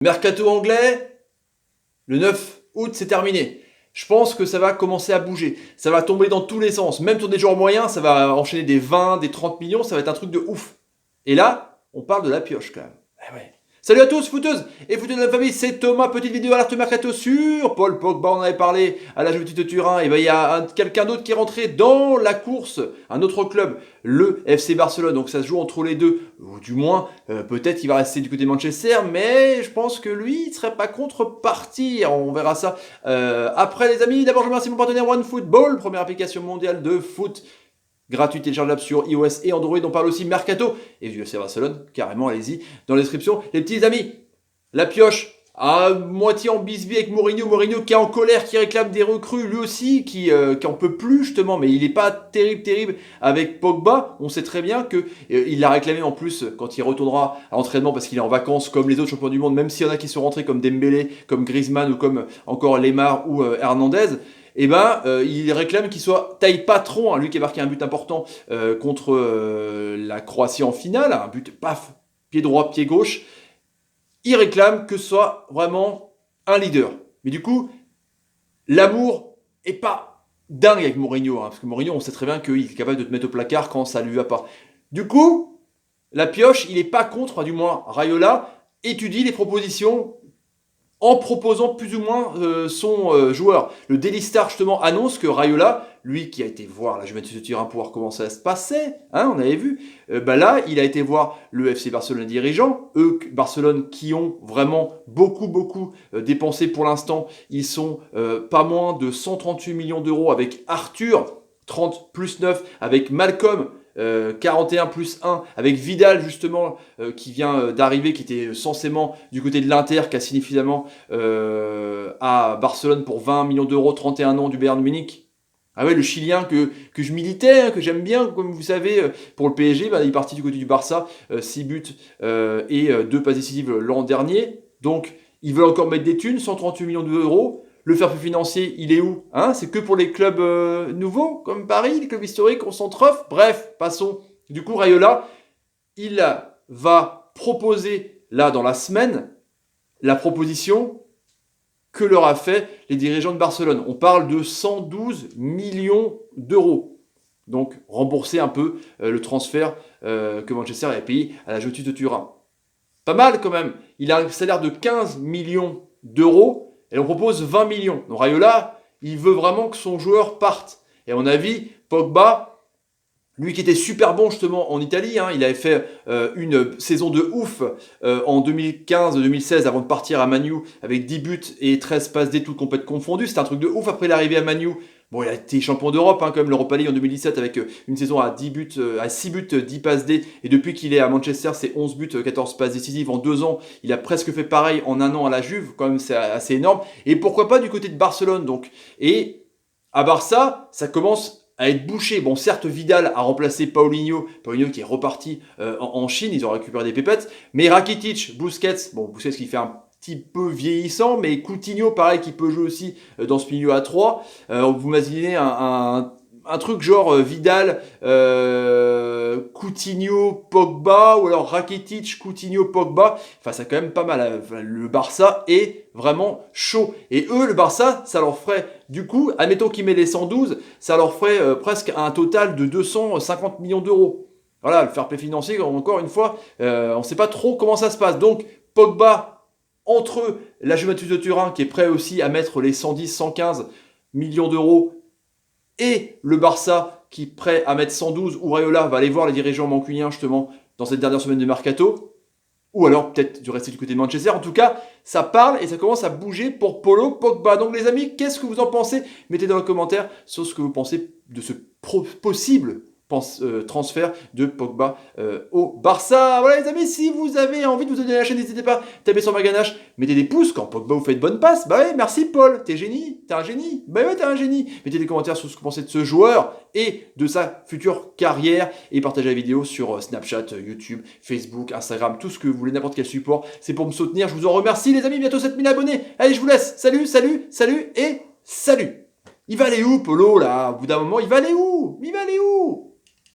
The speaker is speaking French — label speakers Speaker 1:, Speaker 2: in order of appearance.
Speaker 1: Mercato anglais, le 9 août, c'est terminé. Je pense que ça va commencer à bouger. Ça va tomber dans tous les sens. Même sur des joueurs moyens, ça va enchaîner des 20, des 30 millions. Ça va être un truc de ouf. Et là, on parle de la pioche quand même. Eh ouais. Salut à tous, footeuses et footeux de la famille, c'est Thomas. Petite vidéo alerte mercato sur Paul Pogba. On en avait parlé à la Juventus de Turin. Et ben, il y a quelqu'un d'autre qui est rentré dans la course. Un autre club, le FC Barcelone. Donc ça se joue entre les deux. Ou du moins, peut-être qu'il va rester du côté de Manchester. Mais je pense que lui, il ne serait pas contre partir. On verra ça après les amis. D'abord, je remercie mon partenaire OneFootball, première application mondiale de foot. Gratuit, téléchargeable sur iOS et Android. On parle aussi Mercato et du FC Barcelone. Carrément, allez-y dans la description. Les petits amis, la pioche à moitié en bisbille avec Mourinho. Mourinho qui est en colère, qui réclame des recrues. Lui aussi, qui en peut plus justement. Mais il n'est pas terrible avec Pogba. On sait très bien qu'il l'a réclamé en plus quand il retournera à l'entraînement parce qu'il est en vacances comme les autres champions du monde. Même s'il y en a qui sont rentrés comme Dembélé, comme Griezmann ou comme encore Lemar ou Hernandez. Eh ben, il réclame qu'il soit taille patron, lui qui a marqué un but important contre la Croatie en finale, un but, paf, pied droit, pied gauche. Il réclame que ce soit vraiment un leader. Mais du coup, l'amour est pas dingue avec Mourinho, parce que Mourinho, on sait très bien qu'il est capable de te mettre au placard quand ça lui va pas. Du coup, la pioche, il est pas contre, du moins Raiola étudie les propositions en proposant plus ou moins son joueur. Le Daily Star justement annonce que Raiola, lui qui a été voir la Juventus de Turin pour voir comment ça se passait, hein, on avait vu, là il a été voir le FC Barcelone dirigeant, eux Barcelone qui ont vraiment beaucoup dépensé pour l'instant, ils sont pas moins de 138 millions d'euros avec Arthur, 30 plus 9, avec Malcolm, 41 plus 1 avec Vidal justement qui vient d'arriver, qui était censément du côté de l'Inter, qui a signé finalement à Barcelone pour 20 millions d'euros, 31 ans du Bayern Munich. Ah ouais, le Chilien que je militais, hein, que j'aime bien, comme vous savez, pour le PSG, bah, il est parti du côté du Barça, 6 buts et 2 passes décisives l'an dernier. Donc, ils veulent encore mettre des thunes, 138 millions d'euros. Le fair play financier, il est où, hein? C'est que pour les clubs nouveaux, comme Paris, les clubs historiques, on s'en troffe. Bref, passons. Du coup, Raiola, il va proposer, là, dans la semaine, la proposition que leur a fait les dirigeants de Barcelone. On parle de 112 millions d'euros. Donc, rembourser un peu le transfert que Manchester a payé à la Juventus de Turin. Pas mal quand même. Il a un salaire de 15 millions d'euros. Et on propose 20 millions. Donc Raiola, il veut vraiment que son joueur parte. Et à mon avis, Pogba, lui qui était super bon justement en Italie, hein, il avait fait une saison de ouf en 2015-2016 avant de partir à Man U avec 10 buts et 13 passes D toutes complètes confondues. C'était un truc de ouf après l'arrivée à Man U. Bon, il a été champion d'Europe, hein, comme l'Europa League en 2017 avec une saison à 10 buts, à 6 buts, 10 passes D. Et depuis qu'il est à Manchester, c'est 11 buts, 14 passes décisives en 2 ans. Il a presque fait pareil en 1 an à la Juve. Quand même, c'est assez énorme. Et pourquoi pas du côté de Barcelone, donc. Et à Barça, ça commence à être bouché. Bon, certes, Vidal a remplacé Paulinho qui est reparti en Chine. Ils ont récupéré des pépettes. Mais Rakitic, Busquets qui fait un petit peu vieillissant, mais Coutinho, pareil, qui peut jouer aussi dans ce milieu à 3. Vous imaginez un truc genre Vidal, Coutinho, Pogba, ou alors Rakitic, Coutinho, Pogba. Enfin, c'est quand même pas mal. Le Barça est vraiment chaud. Et eux, le Barça, ça leur ferait, du coup, admettons qu'ils mettent les 112, ça leur ferait presque un total de 250 millions d'euros. Voilà, le fair play financier, encore une fois, on ne sait pas trop comment ça se passe. Donc, Pogba, entre la Juventus de Turin, qui est prêt aussi à mettre les 110, 115 millions d'euros, et le Barça, qui est prêt à mettre 112, où Raiola va aller voir les dirigeants mancuniens, justement, dans cette dernière semaine de mercato, ou alors peut-être du rester du côté de Manchester. En tout cas, ça parle et ça commence à bouger pour Paulo Pogba. Donc les amis, qu'est-ce que vous en pensez? Mettez dans les commentaires sur ce que vous pensez de ce possible transfert de Pogba au Barça. Voilà les amis, si vous avez envie de vous abonner à la chaîne, n'hésitez pas, tapez sur ma ganache, mettez des pouces quand Pogba vous fait de bonnes passes. Bah ouais, merci Paul, t'es génie, t'es un génie. Bah ouais, t'es un génie. Mettez des commentaires sur ce que vous pensez de ce joueur et de sa future carrière et partagez la vidéo sur Snapchat, YouTube, Facebook, Instagram, tout ce que vous voulez, n'importe quel support. C'est pour me soutenir, je vous en remercie les amis, bientôt 7000 abonnés. Allez, je vous laisse. Salut et salut. Il va aller où Polo là? Au bout d'un moment, il va aller où? Il va aller où?